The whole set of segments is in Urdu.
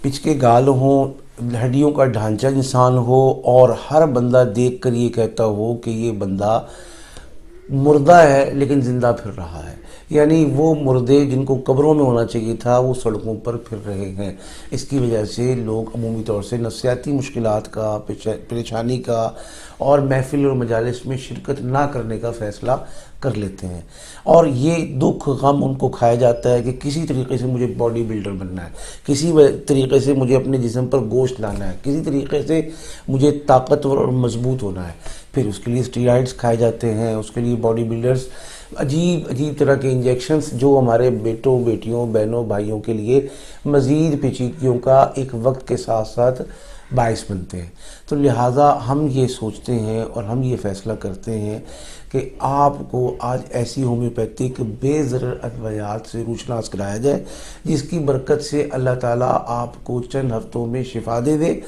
پچ کے گال ہوں، ہڈیوں کا ڈھانچہ انسان ہو، اور ہر بندہ دیکھ کر یہ کہتا ہو کہ یہ بندہ مردہ ہے لیکن زندہ پھر رہا ہے، یعنی وہ مردے جن کو قبروں میں ہونا چاہیے تھا وہ سڑکوں پر پھر رہے ہیں۔ اس کی وجہ سے لوگ عمومی طور سے نفسیاتی مشکلات کا، پریشانی کا، اور محفل اور مجالس میں شرکت نہ کرنے کا فیصلہ کر لیتے ہیں، اور یہ دکھ غم ان کو کھایا جاتا ہے کہ کسی طریقے سے مجھے باڈی بلڈر بننا ہے، کسی طریقے سے مجھے اپنے جسم پر گوشت لانا ہے، کسی طریقے سے مجھے طاقتور اور مضبوط ہونا ہے۔ پھر اس کے لیے اسٹیرائڈز کھائے جاتے ہیں، اس کے لیے باڈی بلڈرز عجیب عجیب طرح کے انجیکشنز جو ہمارے بیٹوں، بیٹیوں، بہنوں، بھائیوں کے لیے مزید پیچیدگیوں کا ایک وقت کے ساتھ ساتھ باعث بنتے ہیں۔ تو لہٰذا ہم یہ سوچتے ہیں اور ہم یہ فیصلہ کرتے ہیں کہ آپ کو آج ایسی ہومیوپیتھک بے ضرر ادویات سے روشناس کرایا جائے جس کی برکت سے اللہ تعالیٰ آپ کو چند ہفتوں میں شفا دے دے،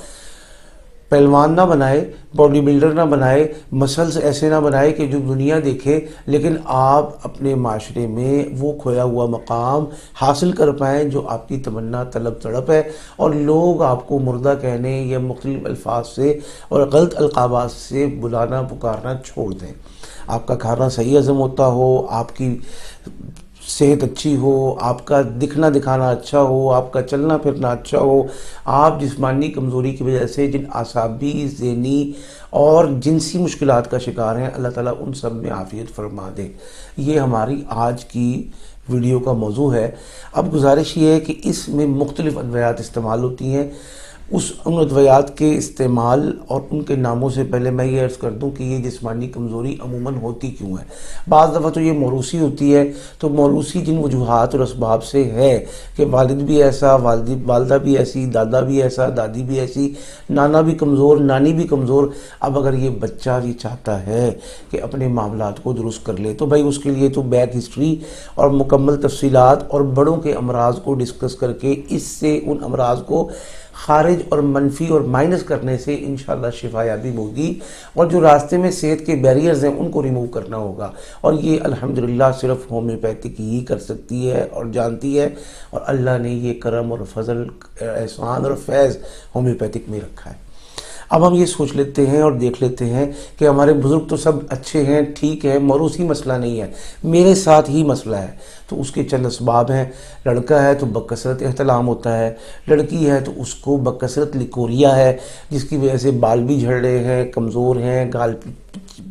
پہلوان نہ بنائے، باڈی بلڈر نہ بنائے، مسلز ایسے نہ بنائے کہ جو دنیا دیکھے، لیکن آپ اپنے معاشرے میں وہ کھویا ہوا مقام حاصل کر پائیں جو آپ کی تمنا، طلب، تڑپ ہے، اور لوگ آپ کو مردہ کہنے یا مختلف الفاظ سے اور غلط القابات سے بلانا، پکارنا چھوڑ دیں۔ آپ کا کھانا صحیح ہضم ہوتا ہو، آپ کی صحت اچھی ہو، آپ کا دکھنا دکھانا اچھا ہو، آپ کا چلنا پھرنا اچھا ہو، آپ جسمانی کمزوری کی وجہ سے جن اعصابی، ذہنی اور جنسی مشکلات کا شکار ہیں، اللہ تعالیٰ ان سب میں عافیت فرما دے۔ یہ ہماری آج کی ویڈیو کا موضوع ہے۔ اب گزارش یہ ہے کہ اس میں مختلف ادویات استعمال ہوتی ہیں، ان ادویات کے استعمال اور ان کے ناموں سے پہلے میں یہ عرض کر دوں کہ یہ جسمانی کمزوری عموماً ہوتی کیوں ہے۔ بعض دفعہ تو یہ موروثی ہوتی ہے، تو موروثی جن وجوہات اور اسباب سے ہے کہ والد بھی ایسا، والدہ بھی ایسی، دادا بھی ایسا، دادی بھی ایسی، نانا بھی کمزور، نانی بھی کمزور۔ اب اگر یہ بچہ یہ چاہتا ہے کہ اپنے معاملات کو درست کر لے تو بھائی اس کے لیے تو بیک ہسٹری اور مکمل تفصیلات اور بڑوں کے امراض کو ڈسکس کر کے اس سے ان امراض کو خارج اور منفی اور مائنس کرنے سے انشاءاللہ شفا یابی ہوگی، اور جو راستے میں صحت کے بیریئرز ہیں ان کو ریموو کرنا ہوگا، اور یہ الحمدللہ صرف ہومیوپیتھک ہی کر سکتی ہے اور جانتی ہے، اور اللہ نے یہ کرم اور فضل، احسان اور فیض ہومیوپیتھک میں رکھا ہے۔ اب ہم یہ سوچ لیتے ہیں اور دیکھ لیتے ہیں کہ ہمارے بزرگ تو سب اچھے ہیں، ٹھیک ہے، موروثی مسئلہ نہیں ہے، میرے ساتھ ہی مسئلہ ہے۔ تو اس کے چند اسباب ہیں۔ لڑکا ہے تو بکثرت احتلام ہوتا ہے، لڑکی ہے تو اس کو بکثرت لیکوریا ہے جس کی وجہ سے بال بھی جھڑ رہے ہیں، کمزور ہیں، گال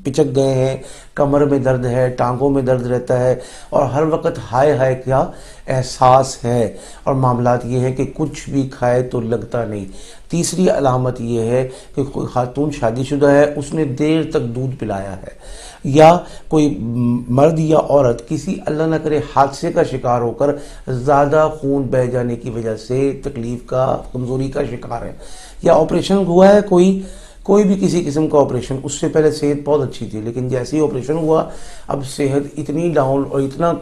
پچک گئے ہیں، کمر میں درد ہے، ٹانگوں میں درد رہتا ہے، اور ہر وقت ہائے ہائے کیا احساس ہے، اور معاملات یہ ہیں کہ کچھ بھی کھائے تو لگتا نہیں۔ تیسری علامت یہ ہے کہ کوئی خاتون شادی شدہ ہے، اس نے دیر تک دودھ پلایا ہے، یا کوئی مرد یا عورت کسی اللہ نہ کرے حادثے کا شکار ہو کر زیادہ خون بہہ جانے کی وجہ سے تکلیف کا، کمزوری کا شکار ہے، یا آپریشن ہوا ہے کوئی بھی کسی قسم کا آپریشن، اس سے پہلے صحت بہت اچھی تھی لیکن جیسے ہی آپریشن ہوا اب صحت اتنی ڈاؤن اور اتنا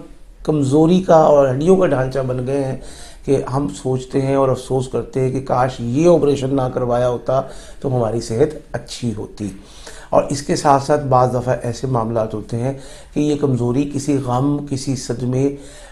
کمزوری کا اور ہڈیوں کا ڈھانچہ بن گئے ہیں کہ ہم سوچتے ہیں اور افسوس کرتے ہیں کہ کاش یہ آپریشن نہ کروایا ہوتا تو ہماری صحت اچھی ہوتی۔ اور اس کے ساتھ ساتھ بعض دفعہ ایسے معاملات ہوتے ہیں کہ یہ کمزوری کسی غم، کسی صدمے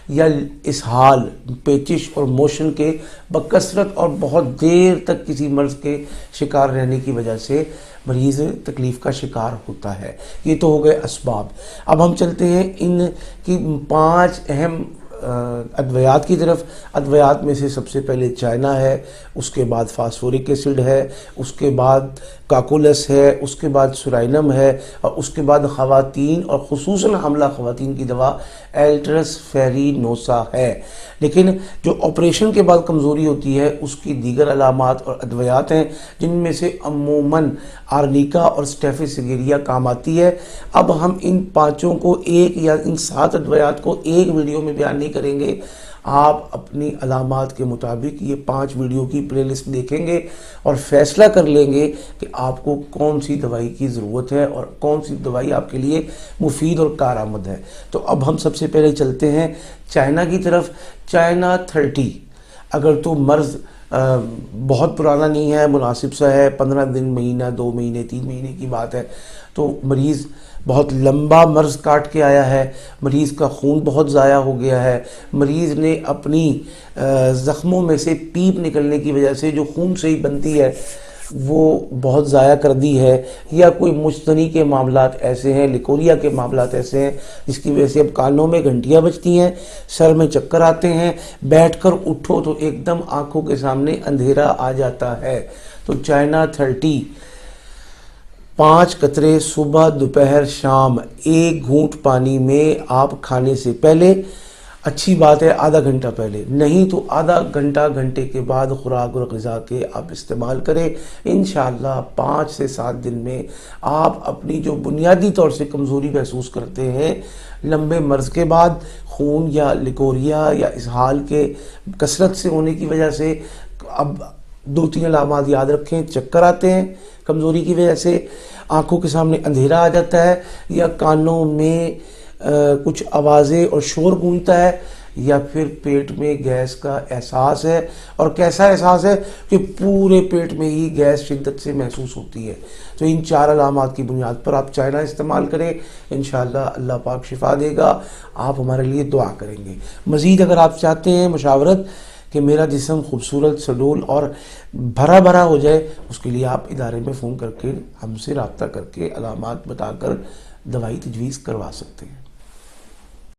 یا اسہال، پیچش اور موشن کے بکثرت اور بہت دیر تک کسی مرض کے شکار رہنے کی وجہ سے مریض تکلیف کا شکار ہوتا ہے۔ یہ تو ہو گئے اسباب۔ اب ہم چلتے ہیں ان کی 5 اہم ادویات کی طرف۔ ادویات میں سے سب سے پہلے چائنا ہے، اس کے بعد فاسفورک ایسڈ ہے، اس کے بعد کاکولس ہے، اس کے بعد سورائنم ہے، اور اس کے بعد خواتین اور خصوصاً حاملہ خواتین کی دوا ایلٹرس فیرینوسا ہے۔ لیکن جو آپریشن کے بعد کمزوری ہوتی ہے اس کی دیگر علامات اور ادویات ہیں جن میں سے عموماً آرنیکا اور اسٹیفیسیگیریا کام آتی ہے۔ اب ہم ان 5 کو یا ان 7 ادویات کو ایک ویڈیو میں بیان نہیں کریں گے، آپ اپنی علامات کے مطابق یہ 5 ویڈیو کی پلے لسٹ دیکھیں گے اور فیصلہ کر لیں گے کہ آپ کو کون سی دوائی کی ضرورت ہے اور کون سی دوائی آپ کے لیے مفید اور کارآمد ہے۔ تو اب ہم سب سے پہلے چلتے ہیں چائنا کی طرف۔ چائنا 30 اگر تو مرض بہت پرانا نہیں ہے، مناسب سا ہے، 15 دن، مہینہ، 2 مہینے، 3 مہینے کی بات ہے، تو مریض بہت لمبا مرض کاٹ کے آیا ہے، مریض کا خون بہت ضائع ہو گیا ہے، مریض نے اپنی زخموں میں سے پیپ نکلنے کی وجہ سے جو خون سے ہی بنتی ہے وہ بہت ضائع کر دی ہے، یا کوئی مجتنی کے معاملات ایسے ہیں، لیکوریا کے معاملات ایسے ہیں جس کی وجہ سے اب کانوں میں گھنٹیاں بجتی ہیں، سر میں چکر آتے ہیں، بیٹھ کر اٹھو تو ایک دم آنکھوں کے سامنے اندھیرا آ جاتا ہے۔ تو چائنا 30، 5 قطرے صبح دوپہر شام ایک گھونٹ پانی میں آپ کھانے سے پہلے، اچھی بات ہے آدھا گھنٹہ پہلے، نہیں تو آدھا گھنٹہ گھنٹے کے بعد خوراک اور غذا کے آپ استعمال کریں۔ انشاءاللہ 5 سے 7 دن میں آپ اپنی جو بنیادی طور سے کمزوری محسوس کرتے ہیں لمبے مرض کے بعد، خون یا لیکوریا یا اسہال کے کثرت سے ہونے کی وجہ سے، اب 2-3 علامات یاد رکھیں، چکر آتے ہیں کمزوری کی وجہ سے، آنکھوں کے سامنے اندھیرا آ جاتا ہے، یا کانوں میں کچھ آوازیں اور شور گونجتا ہے، یا پھر پیٹ میں گیس کا احساس ہے، اور کیسا احساس ہے کہ پورے پیٹ میں ہی گیس شدت سے محسوس ہوتی ہے۔ تو ان 4 علامات کی بنیاد پر آپ چائنا استعمال کریں، انشاءاللہ اللہ پاک شفا دے گا۔ آپ ہمارے لیے دعا کریں گے۔ مزید اگر آپ چاہتے ہیں مشاورت کہ میرا جسم خوبصورت، سڈول اور بھرا بھرا ہو جائے، اس کے لیے آپ ادارے میں فون کر کے ہم سے رابطہ کر کے علامات بتا کر دوائی تجویز کروا سکتے ہیں۔